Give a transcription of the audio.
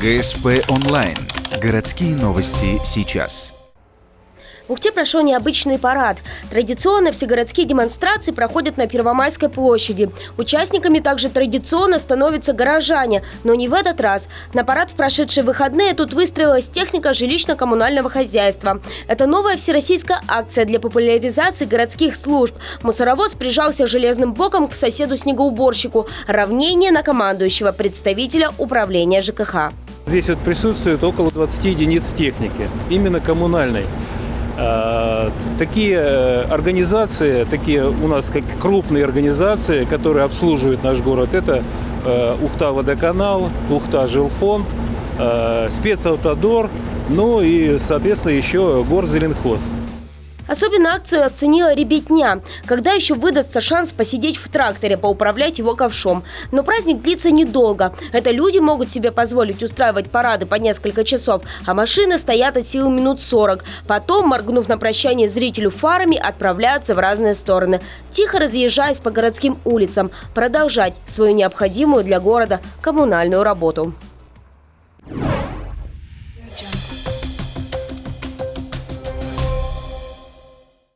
ГСП онлайн. Городские новости сейчас. В Ухте прошел необычный парад. Традиционно всегородские демонстрации проходят на Первомайской площади. Участниками также традиционно становятся горожане, но не в этот раз. На парад в прошедшие выходные тут выстроилась техника жилищно-коммунального хозяйства. Это новая всероссийская акция для популяризации городских служб. Мусоровоз прижался железным боком к соседу-снегоуборщику. Равнение на командующего представителя управления ЖКХ. Здесь вот присутствует около 20 единиц техники, именно коммунальной. Такие организации, такие у нас как крупные организации, которые обслуживают наш город, это Ухта-Водоканал, Ухта-Жилфонд, Спецавтодор, ну и, соответственно, еще Горзеленхоз. Особенно акцию оценила ребятня, когда еще выдастся шанс посидеть в тракторе, поуправлять его ковшом. Но праздник длится недолго. Это люди могут себе позволить устраивать парады по несколько часов, а машины стоят от силы минут 40. Потом, моргнув на прощание зрителю фарами, отправляются в разные стороны, тихо разъезжаясь по городским улицам, продолжать свою необходимую для города коммунальную работу.